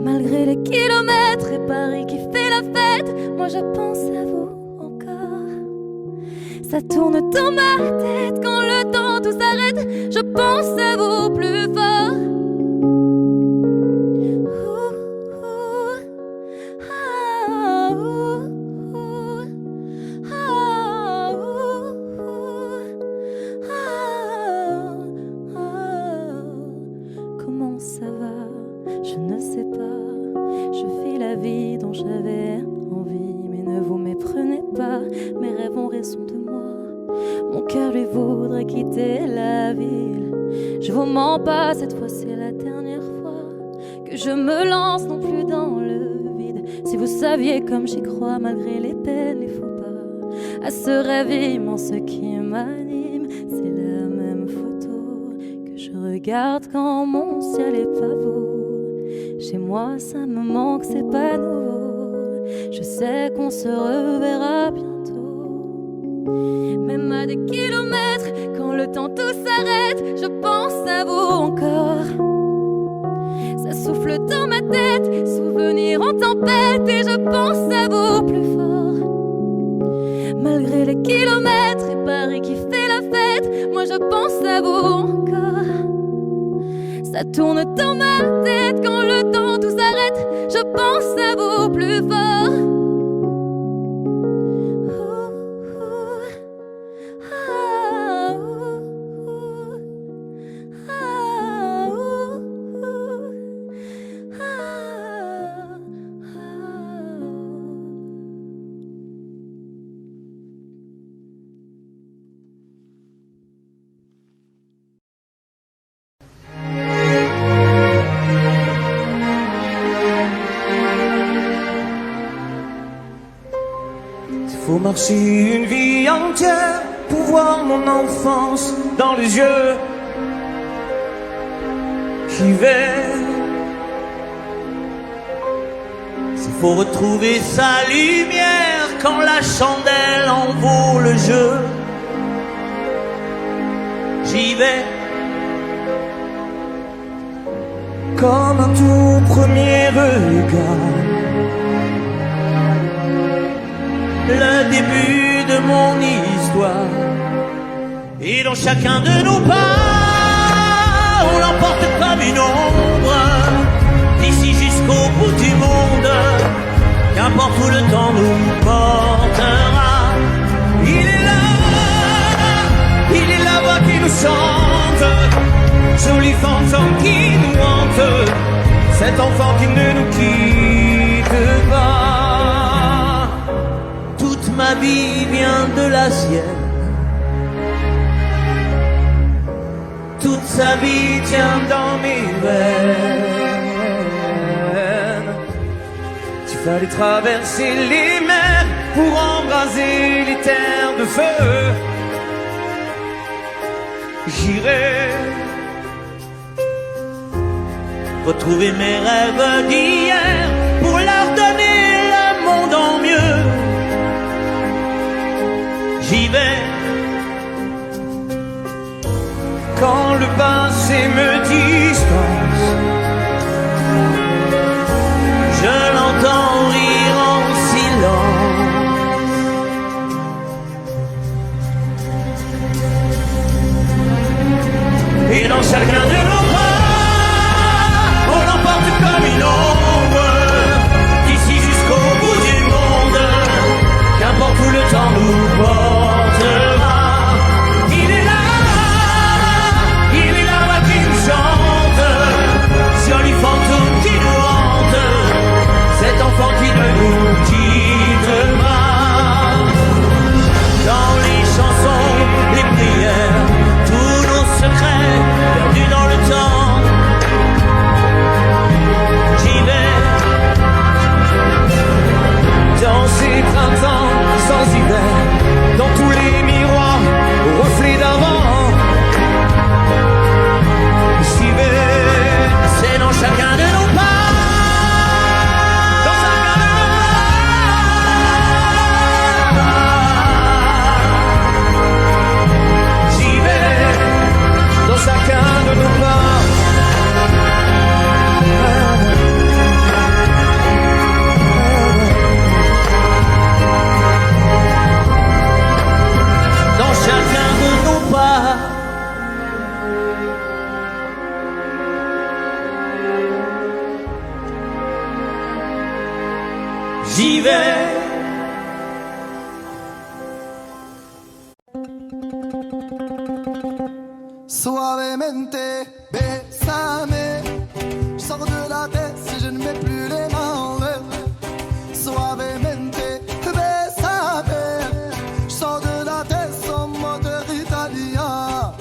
Malgré les kilomètres et Paris qui fait la fête, moi je pense à vous encore. Ça tourne dans ma tête quand le temps tout s'arrête. Je pense à vous plus fort. Comment ça va? Je ne sais pas. Je fais la vie dont j'avais envie, mais ne vous méprenez pas. Mes rêves ont raison de moi. Mon cœur lui voudrait quitter la ville. Je vous mens pas, cette fois c'est la dernière fois que je me lance non plus dans le vide. Si vous saviez comme j'y crois malgré les peines, les faux pas, à ce rêve immense qui m'anime, c'est la même photo que je regarde quand mon ciel est pas beau. Chez moi ça me manque, c'est pas nouveau. Je sais qu'on se reverra bientôt. Même à des kilomètres, quand le temps tout s'arrête, je pense à vous encore. Ça souffle dans ma tête, souvenirs en tempête, et je pense à vous plus fort. Malgré les kilomètres et Paris qui fait la fête, moi je pense à vous encore. Ça tourne dans ma tête quand le temps tout s'arrête, je pense à vous plus fort. Faut marcher une vie entière pour voir mon enfance dans les yeux. J'y vais. S'il faut retrouver sa lumière quand la chandelle en vaut le jeu, j'y vais. Comme un tout premier regard, le début de mon histoire. Et dans chacun de nos pas, on l'emporte comme une ombre, d'ici jusqu'au bout du monde. Qu'importe où le temps nous portera, il est la voix qui nous chante, joli fantôme qui nous hante, cet enfant qui ne nous quitte pas. Toute ma vie vient de la sienne, toute sa vie tient dans mes veines. Il fallait traverser les mers pour embraser les terres de feu. J'irai retrouver mes rêves d'hier pour leur donner le monde en mieux. J'y vais quand le passé me distance, je l'entends rire en silence. Et dans chacun de nos bras, on l'emporte comme une ombre, d'ici jusqu'au bout du monde. Qu'importe où le temps nous portera, il est là la voix qui nous chante, Suavemente, bésame. Je sors de la tête si je ne mets plus les mains en l'air. Suavemente, bésame. Je sors de la tête sans moteur italien.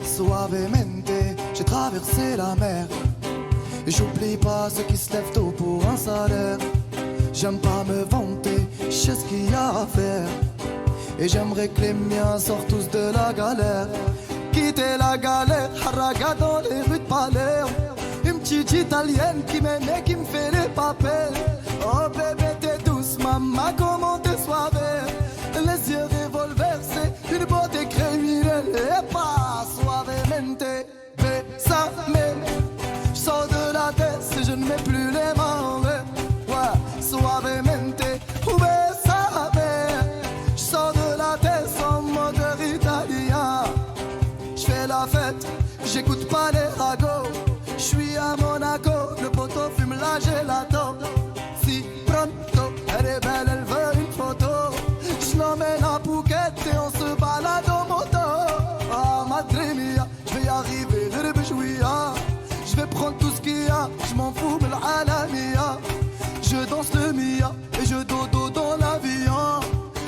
Suavemente, j'ai traversé la mer. Et j'oublie pas ceux qui se lèvent tôt pour un salaire. J'aime pas me vanter, je sais ce qu'il y a à faire. Et j'aimerais que les miens sortent tous de la galère. Quitter la galère, haraga dans les rues de Palerme. Une petite italienne qui m'aime et qui me fait les papels. Oh bébé t'es douce, maman comment t'es soivée. Les yeux revolver, c'est une beauté criminelle. Et pas suavemente, bésame. Je sors de la tête si je ne mets plus les mains en l'air. Ouais, suavemente, bésame. Je sors de la tête sans moteur italien. J'fais la fête, j'écoute pas les ragots. J'suis à Monaco, le poteau fume la gelato. Si pronto, elle est belle, elle veut une photo. J'l'emmène à Phuket et on se balade en moto. Ah madre mia, j'vais y arriver, de rebéjouia. J'vais prendre tout ce qu'il y a, j'm'en fous de l'alamia. Je danse le mia et je dodo dans l'avion.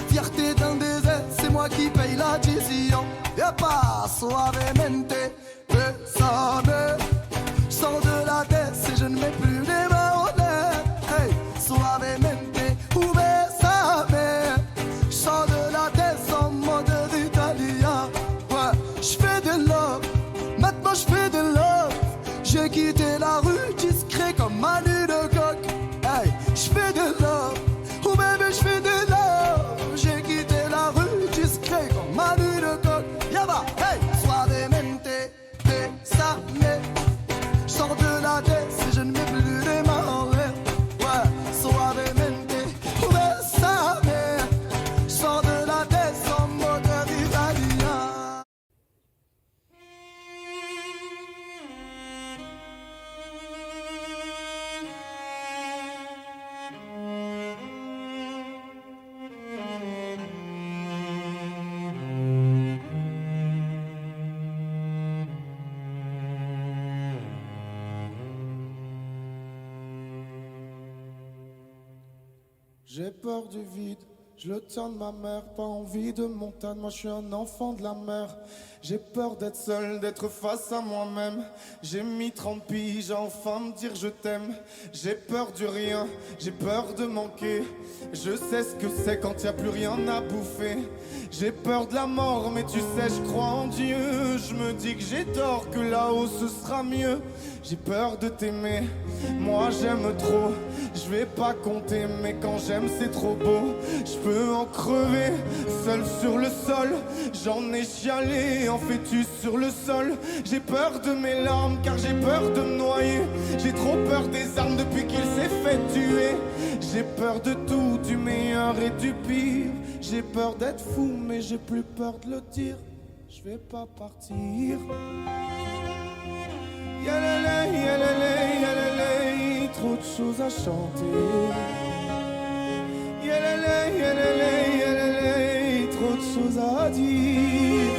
Fierté d'un désert, c'est moi qui paye l'addition. Y'a pas suavemente, bésame. J'sors de la tête si je ne mets plus les mains en l'air. Hey, suavemente, bésame. J'sors de la tête sans moteur italien. Ouais, j'fais de love, maintenant j'fais de love. J'ai quitté la rue discret comme Manu de coq. Hey, j'fais de love, oh bébé j'fais de love. J'ai quitté la rue discret comme Manu de coq. Yaba, hey, suavemente, bésame. J'sors de la tête si je ne mets plus les mains en l'air. Ouais, suavemente, bésame. J'sors de la tête sans moteur italien. J'ai peur du vide, je le tiens de ma mère, pas envie de montagne, moi je suis un enfant de la mer. J'ai peur d'être seul, d'être face à moi-même. J'ai mis 30 piges à enfin me dire je t'aime. J'ai peur du rien, j'ai peur de manquer. Je sais ce que c'est quand y a plus rien à bouffer. J'ai peur de la mort, mais tu sais je crois en Dieu. Je me dis que j'ai tort, que là-haut ce sera mieux. J'ai peur de t'aimer, moi j'aime trop. Je vais pas compter, mais quand j'aime c'est trop beau. Je peux en crever, seul sur le sol. J'en ai chialé en fœtus sur le sol. J'ai peur de mes larmes car j'ai peur de me noyer. J'ai trop peur des armes depuis qu'il s'est fait tuer. J'ai peur de tout, du meilleur et du pire. J'ai peur d'être fou mais j'ai plus peur de le dire. Je vais pas partir. Yalalé, yalalé, yalalé, trop de choses à chanter. Yalalé, yalalé, yalalé, trop de choses à dire.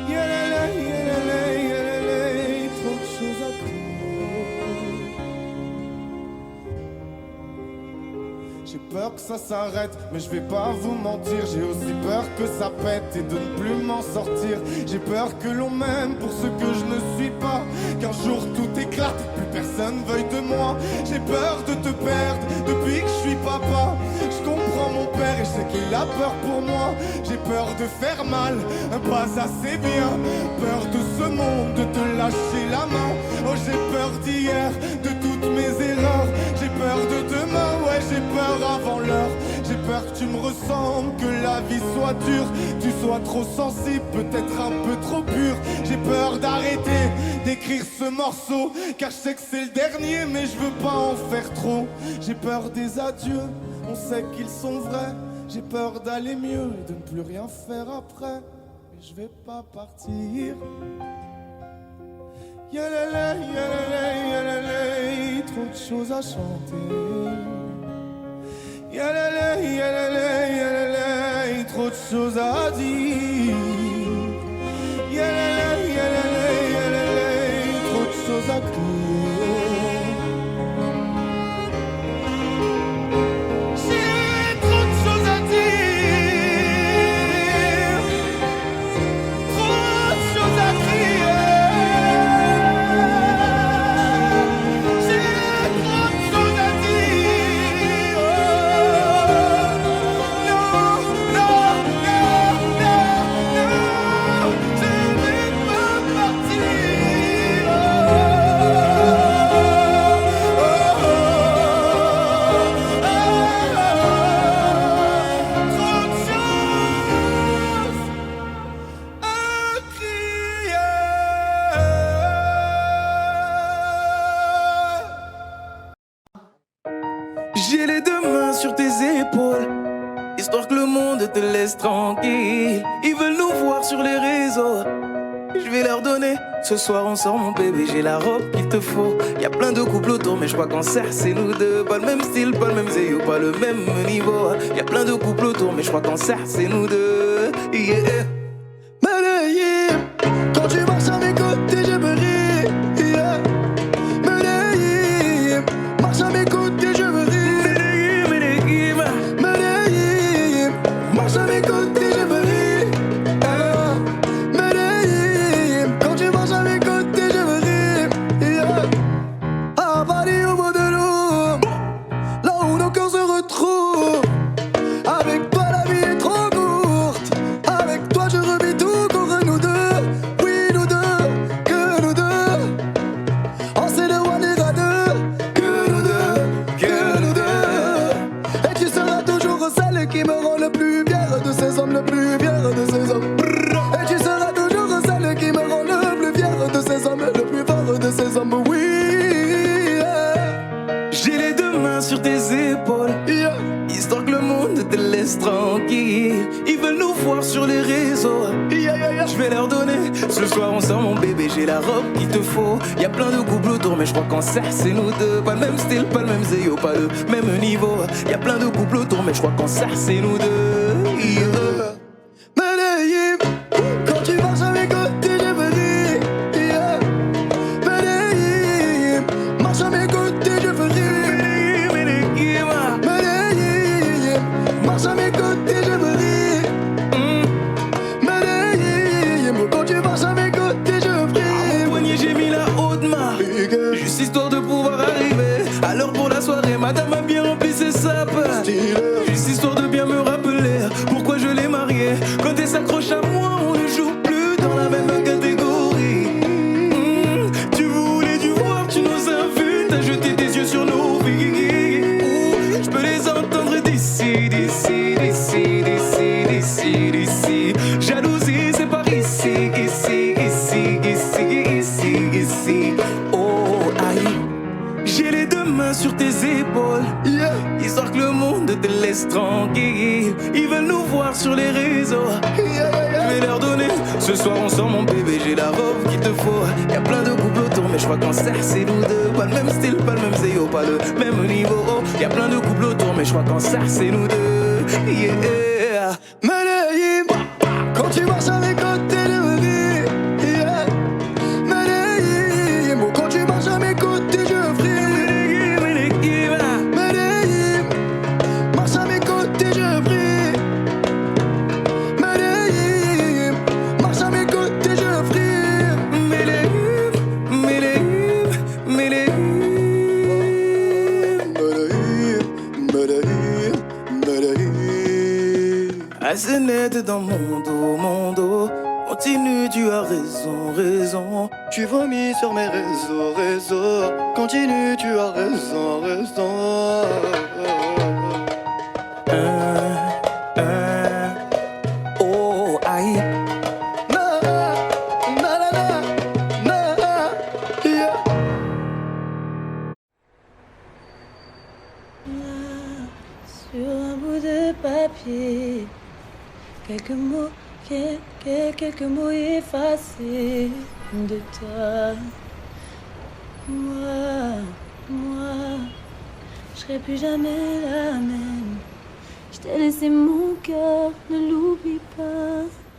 Yalalé, yalalé, yalalé, trop de choses à dire. J'ai peur que ça s'arrête, mais je vais pas vous mentir. J'ai aussi peur que ça pète et de ne plus m'en sortir. J'ai peur que l'on m'aime pour ce que je ne suis pas. Qu'un jour tout éclate, plus personne veuille de moi. J'ai peur de te perdre depuis que je suis papa. Je comprends mon père et je sais qu'il a peur pour moi. J'ai peur de faire mal, pas assez bien. Peur de ce monde, de te lâcher la main. Oh j'ai peur d'hier, de toutes mes erreurs. J'ai peur de demain, ouais j'ai peur avant l'heure. J'ai peur que tu me ressembles, que la vie soit dure. Tu sois trop sensible, peut-être un peu trop pur. J'ai peur d'arrêter d'écrire ce morceau, car je sais que c'est le dernier, mais je veux pas en faire trop. J'ai peur des adieux, on sait qu'ils sont vrais. J'ai peur d'aller mieux et de ne plus rien faire après. Mais je vais pas partir. Yalalé, yalalé, yalalé, trop de choses à chanter. Yalalé, yalalé, yalalé, trop de choses à dire. Yalalé, le monde te laisse tranquille. Ils veulent nous voir sur les réseaux. Je vais leur donner. Ce soir on sort mon bébé, j'ai la robe qu'il te faut. Y'a plein de couples autour mais je crois qu'en serre c'est nous deux. Pas le même style, pas le même zéyo, pas le même niveau. Y'a plein de couples autour mais je crois qu'en serre c'est nous deux. Yeah. Medellín, quand tu marches à mes côtés je me ris. Yeah. Medellín, marche à mes côtés je me ris. Medellín, Medellín, marche à mes côtés je me ris. Medellín, quand tu marches à mes côtés je me ris. Yeah. À Paris au bout de l'eau, là où nos cœurs se retrouvent. Avec toi la vie est trop courte. Avec toi je revis tout contre nous deux. Oui nous deux, que nous deux. On s'est de one et à deux. Que nous deux, que nous deux. Et tu seras toujours celle qui me rend le plus fier de ces hommes, le plus fier de ces hommes. Et tu seras toujours celle qui me rend le plus fier de ces hommes, le plus fort de ces hommes. Oui, j'ai les deux mains sur tes épaules. yeah. Histoire que le monde te laisse tranquille. Ils veulent nous voir sur les réseaux. Yeah, yeah, yeah. Je vais leur donner. Ce soir on sort mon bébé, j'ai la robe qu'il te faut. Y'a plein de couples autour mais je crois qu'en serre c'est nous deux. Pas le même style, pas le même zéyo, pas le même niveau. Y'a plein de couples autour mais je crois qu'en serre c'est nous deux. Yeah. Medellín, quand tu marches à mes côtés je me ris. Yeah. Medellín, marche à mes côtés je me ris. Medellín, marche à mes côtés je me ris. Medellín, quand tu marches à mes côtés je me ris. Au poignet j'ai mis la haute main, juste histoire de pouvoir arriver. Alors pour la soirée, madame a bien rempli ses sapes. Juste histoire de bien me rappeler pourquoi je l'ai mariée. Quand elle s'accroche à moi, on ne joue plus dans la même catégorie. Tu voulais du voir, tu nous as vus, t'as jeté tes yeux sur nos vies. Je peux les entendre d'ici, d'ici, d'ici, d'ici, d'ici, d'ici. Jalousie, c'est par ici, ici, ici, ici, ici, ici. Oh, aïe. J'ai les deux mains sur tes épaules. Yeah. Histoire que le monde te laisse tranquille. Ils veulent nous voir sur les réseaux. Yeah, yeah, yeah. Je vais leur donner. Ce soir on sort mon bébé, j'ai la robe qu'il te faut. Y'a plein de couples autour mais je crois qu'en serre c'est nous deux. Pas le même style, pas le même zéyo, pas le même niveau. Y'a plein de couples autour mais je crois qu'en serre c'est nous deux. Yeah. Medellín, quand tu marches à mes côtés je me ris. Yeah. Medellín, quand tu marches à mes côtés je fris. Medellín, marche à mes côtés je prie. Medellín, marche à mes côtés je prie. Medellín, Medellín, Medellín. Medellín, Medellín. Assez net dans mon dos. Continue, tu as raison, raison. Tu vomis sur mes réseaux. Continue, tu as raison, raison. Oh, aïe. Na, na, na, na, na, yeah. Sur un bout de papier, quelques mots, quelques mots effacés de toi. Moi, je serai plus jamais la même. Je t'ai laissé mon cœur, ne l'oublie pas.